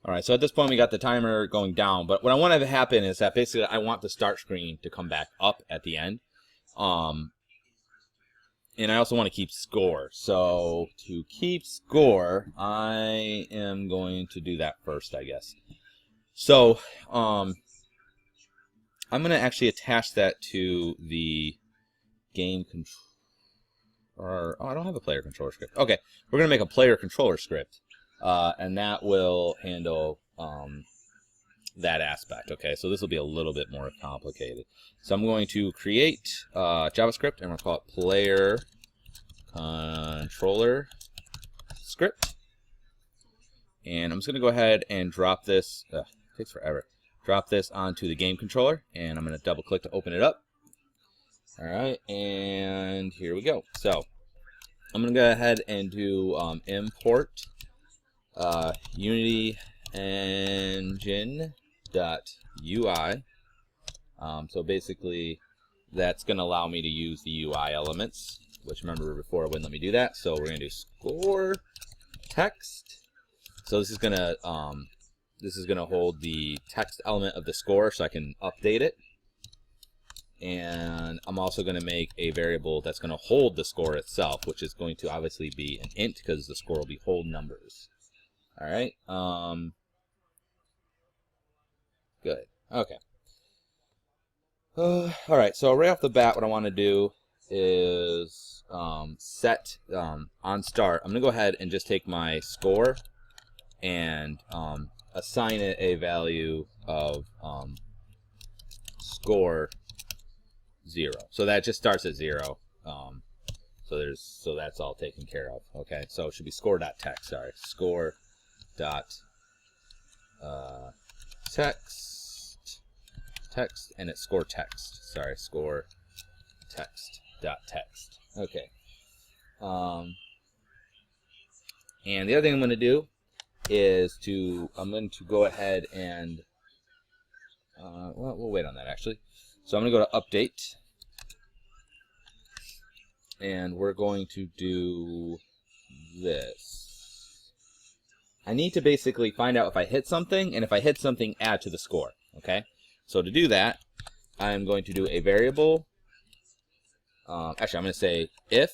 All right, so at this point we got the timer going down, but what I want to have happen is that basically I want the start screen to come back up at the end. And I also want to keep score. So to keep score, I am going to do that first, I guess. So I'm going to actually attach that to the game control. Or, oh, I don't have a player controller script. Okay, we're going to make a player controller script. And that will handle that aspect. Okay, so this will be a little bit more complicated. So I'm going to create JavaScript, and we'll call it player controller script. And I'm just going to go ahead and drop this. It takes forever. Drop this onto the game controller, and I'm going to double click to open it up. All right, and here we go. So I'm going to go ahead and do import Unity engine.ui. So basically that's going to allow me to use the UI elements, which remember before it wouldn't let me do that. So we're going to do score text. So this is going to hold the text element of the score so I can update it. And I'm also going to make a variable that's going to hold the score itself, which is going to obviously be an int because the score will be whole numbers. All right. Good. Okay. All right. So right off the bat, what I want to do is set on start. I'm going to go ahead and just take my score and assign it a value of score 0. So that just starts at 0. So that's all taken care of. Okay. So it should be score.text. Sorry, score dot text, and it's score text. Sorry, score text dot text. Okay. And the other thing I'm going to do is I'm going to go ahead and well, we'll wait on that actually. So I'm going to go to update, and we're going to do this. I need to basically find out if I hit something, and if I hit something, add to the score. Okay? So to do that, I'm going to do a variable. Actually, I'm going to say if,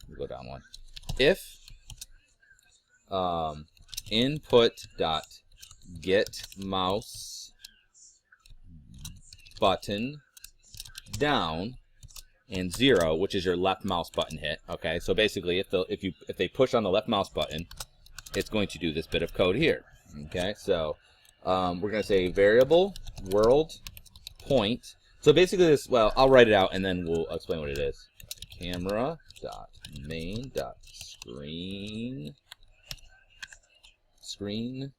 we'll go down one, if input.getMouse button down and 0, which is your left mouse button hit. Okay, so basically if they push on the left mouse button, it's going to do this bit of code here. Okay, so we're going to say variable world point. So basically this, well, I'll write it out and then we'll explain what it is. Camera dot main dot screen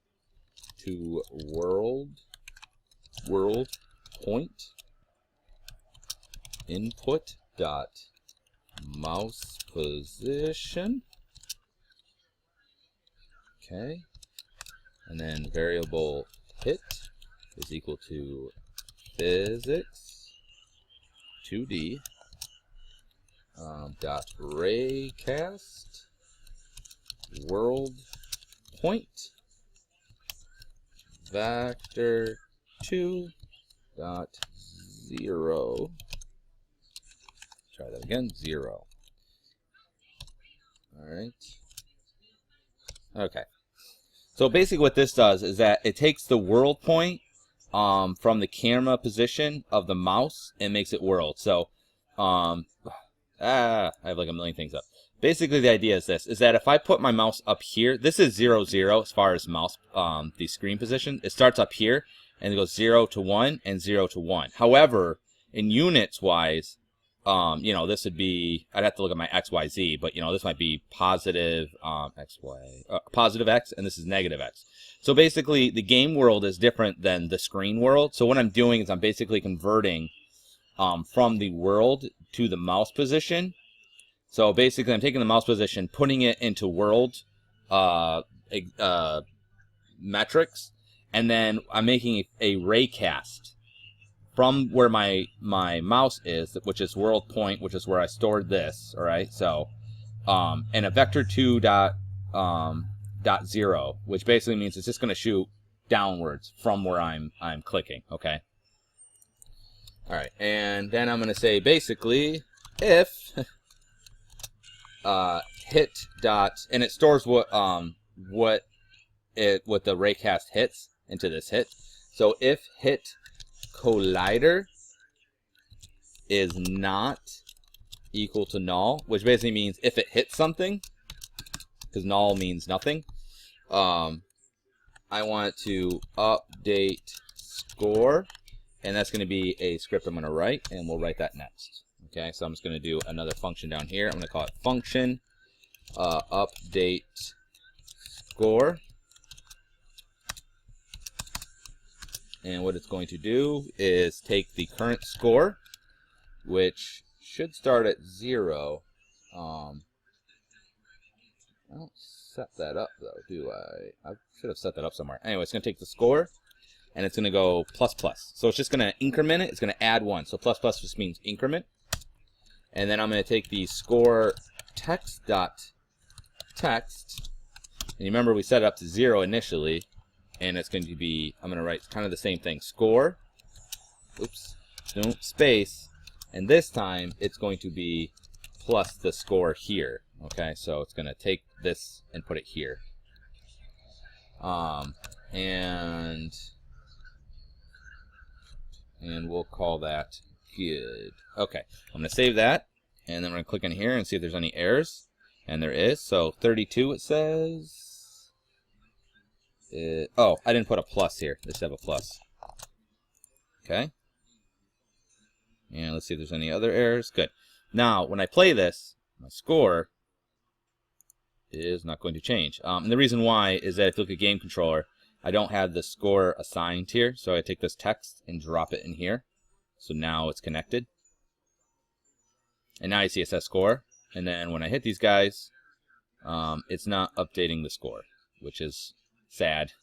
to world point input dot mouse position. Okay, and then variable hit is equal to physics 2D dot raycast world point vector 2 dot 0. Try that again. 0. All right. Okay. So basically what this does is that it takes the world point from the camera position of the mouse and makes it world. So I have like a million things up. Basically the idea is this, is that if I put my mouse up here, this is 0, 0 as far as mouse, the screen position. It starts up here and it goes 0 to 1 and 0 to 1. However, in units wise, you know, this would be, I'd have to look at my XYZ, but you know, this might be positive positive X, and this is negative X. So basically the game world is different than the screen world. So what I'm doing is I'm basically converting from the world to the mouse position. So basically I'm taking the mouse position, putting it into world metrics, and then I'm making a raycast from where my mouse is, which is world point, which is where I stored this. All right, so and a vector 2 dot dot 0, which basically means it's just going to shoot downwards from where I'm clicking. Okay. All right, and then I'm going to say basically if hit dot, and it stores what the raycast hits into this hit. So if hit collider is not equal to null, which basically means if it hits something, because null means nothing, I want to update score, and that's going to be a script I'm going to write, and we'll write that next. Okay, so I'm just going to do another function down here. I'm going to call it function update score, and what it's going to do is take the current score, which should start at 0. I don't set that up though, do I? I should have set that up somewhere. Anyway, it's going to take the score, and it's going to go plus plus. So it's just going to increment it. It's going to add 1. So plus plus just means increment. And then I'm going to take the score text dot text, and you remember we set it up to 0 initially, and it's going to be, I'm going to write kind of the same thing, score, oops, don't space, and this time it's going to be plus the score here. Okay, so it's going to take this and put it here. And we'll call that good. Okay, I'm going to save that, and then we're going to click in here and see if there's any errors. And there is. So 32 it says. Oh, I didn't put a plus here. Let's have a plus. Okay. And let's see if there's any other errors. Good. Now, when I play this, my score is not going to change. And the reason why is that if you look at game controller, I don't have the score assigned here. So I take this text and drop it in here. So now it's connected. And now you see it says score. And then when I hit these guys, it's not updating the score, which is sad.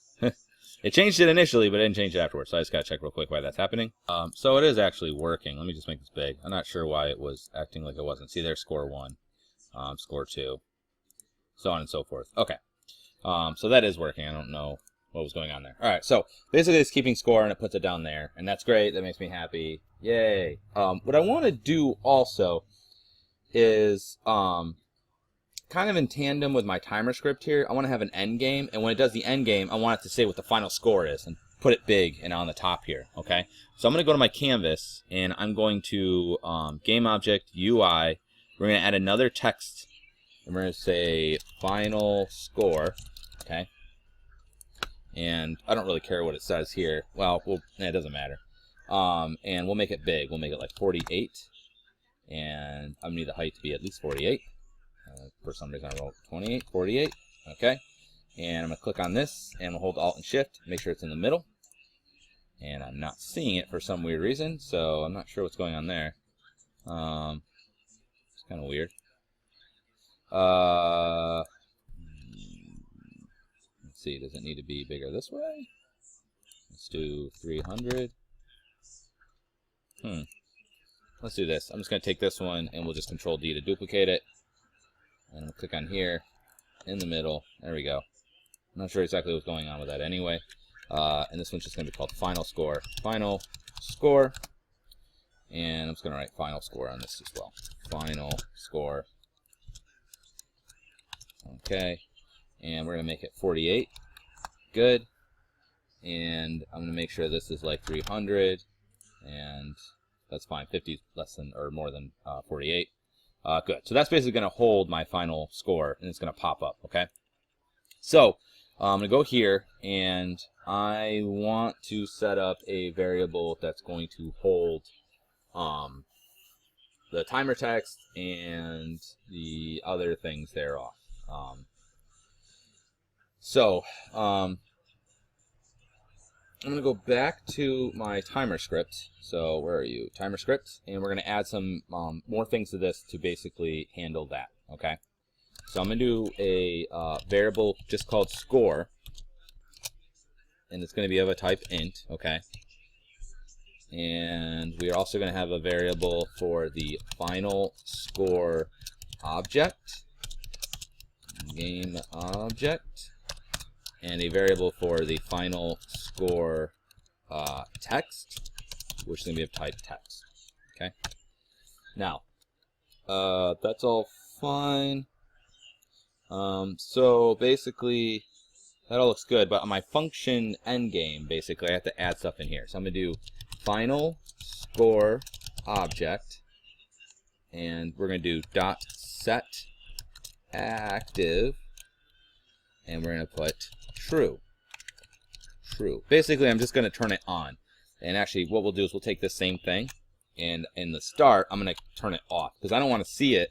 It changed it initially, but it didn't change it afterwards. So I just got to check real quick why that's happening. So it is actually working. Let me just make this big. I'm not sure why it was acting like it wasn't. See, there's score 1, score 2, so on and so forth. Okay. So that is working. I don't know what was going on there. All right. So basically it's keeping score, and it puts it down there. And that's great. That makes me happy. Yay. What I want to do also is kind of in tandem with my timer script here, I want to have an end game, and when it does the end game, I want it to say what the final score is and put it big and on the top here. Okay, so I'm going to go to my canvas, and I'm going to game object UI. We're going to add another text, and we're going to say final score. Okay, and I don't really care what it says here. Well, it doesn't matter. And we'll make it big. We'll make it like 48. And I'm going to need the height to be at least 48. For some reason I wrote 28, 48. Okay. And I'm going to click on this, and we'll hold Alt and Shift. Make sure it's in the middle. And I'm not seeing it for some weird reason, so I'm not sure what's going on there. It's kind of weird. Let's see, does it need to be bigger this way? Let's do 300. Let's do this. I'm just going to take this one, and we'll just Control D to duplicate it. And we'll click on here, in the middle. There we go. I'm not sure exactly what's going on with that anyway. And this one's just going to be called Final Score. Final Score. And I'm just going to write Final Score on this as well. Final Score. Okay. And we're going to make it 48. Good. And I'm going to make sure this is like 300. And that's fine. 50 is less than or more than 48. Good. So that's basically going to hold my final score, and it's going to pop up. Okay. So I'm going to go here, and I want to set up a variable that's going to hold the timer text and the other things thereof. I'm going to go back to my timer script. So where are you? Timer script. And we're going to add some more things to this to basically handle that. Okay. So I'm going to do a variable just called score. And it's going to be of a type int. Okay. And we are also going to have a variable for the final score object. Game object. and a variable for the final score text, which is going to be of type text. Okay. Now, that's all fine. So basically, that all looks good. But on my function endgame, basically, I have to add stuff in here. So I'm going to do final score object, and we're going to do dot set active, and we're going to put true. True. Basically, I'm just going to turn it on. And actually, what we'll do is we'll take this same thing, and in the start, I'm going to turn it off because I don't want to see it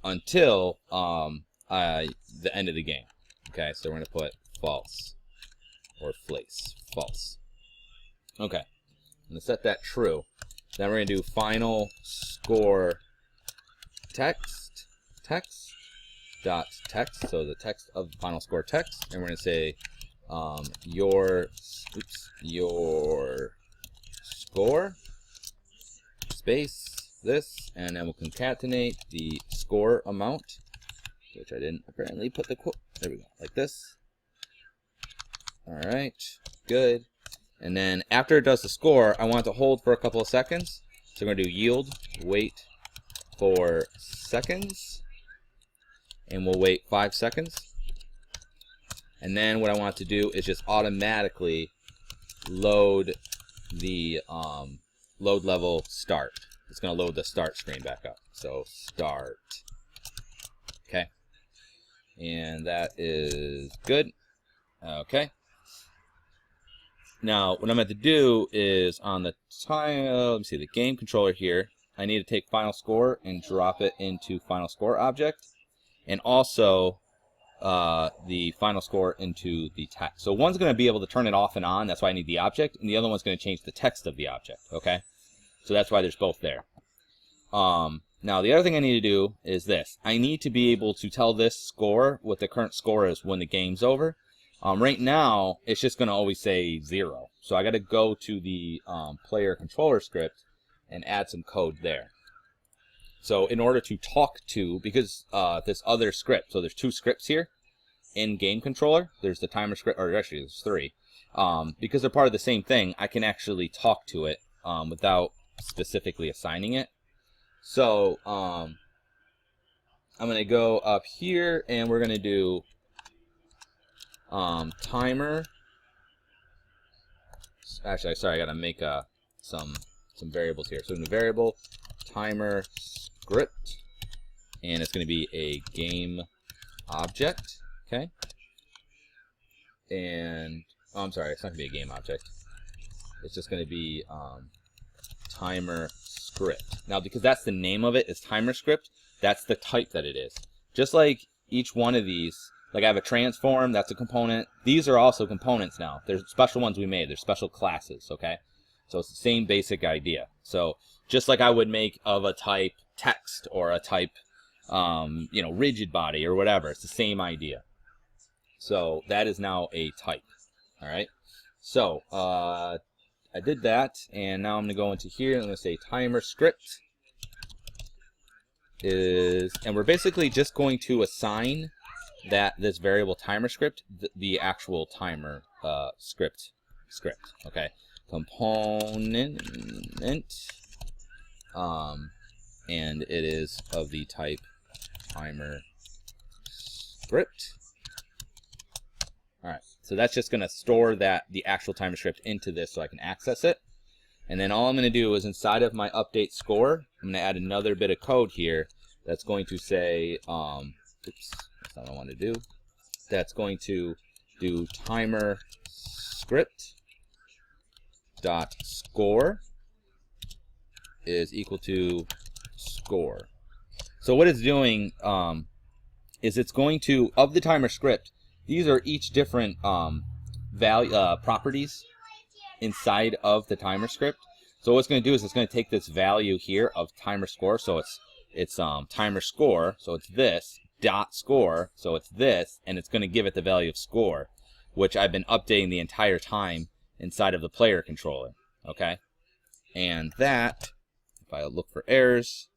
until the end of the game. Okay, so we're going to put false or place false. Okay, I'm going to set that true. Then we're going to do final score text dot text, so the text of the final score text, and we're going to say your score space this, and then we'll concatenate the score amount, which I didn't apparently put the quote. There we go, like this. All right, good. And then after it does the score, I want it to hold for a couple of seconds. So we're going to do yield wait for seconds, and we'll wait 5 seconds. And then what I want it to do is just automatically load the load level start. It's going to load the start screen back up. So start. Okay. And that is good. Okay. Now, what I'm going to do is on the let me see, the game controller here, I need to take final score and drop it into final score object, and also the final score into the text. So one's going to be able to turn it off and on. That's why I need the object, and the other one's going to change the text of the object. Okay, so that's why there's both there. Now, the other thing I need to do is this. I need to be able to tell this score what the current score is when the game's over. Right now, it's just going to always say 0. So I got to go to the player controller script and add some code there. So in order to talk to, because this other script, so there's 2 scripts here in game controller. There's the timer script, or actually there's 3. Because they're part of the same thing, I can actually talk to it without specifically assigning it. So I'm going to go up here, and we're going to do timer. Actually, sorry, I got to make some variables here. So in the variable timer script, and it's going to be a game object. Okay. And I'm sorry, it's not going to be a game object. It's just going to be timer script. Now, because that's the name of it, is timer script, that's the type that it is. Just like each one of these, like I have a transform, that's a component. These are also components now. There's special ones we made. There's special classes, okay? So it's the same basic idea. So just like I would make of a type text or a type, rigid body or whatever, it's the same idea. So that is now a type, all right? So I did that, and now I'm going to go into here, and I'm going to say timer script is, and we're basically just going to assign that this variable timer script the actual timer script, okay? Component, and it is of the type timer script. All right, so that's just going to store the actual timer script into this so I can access it. And then all I'm going to do is inside of my update score, I'm going to add another bit of code here that's going to say, oops, that's not what I want to do. That's going to do timer script dot score is equal to score. So what it's doing is it's going to, of the timer script, these are each different properties inside of the timer script. So what it's going to do is it's going to take this value here of timer score. So it's timer score. So it's this dot score. So it's this, and it's going to give it the value of score, which I've been updating the entire time inside of the player controller. Okay, and that, if I look for errors,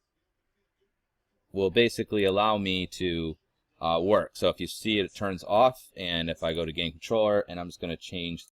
will basically allow me to work. So if you see it, it turns off, and if I go to game controller, and I'm just going to change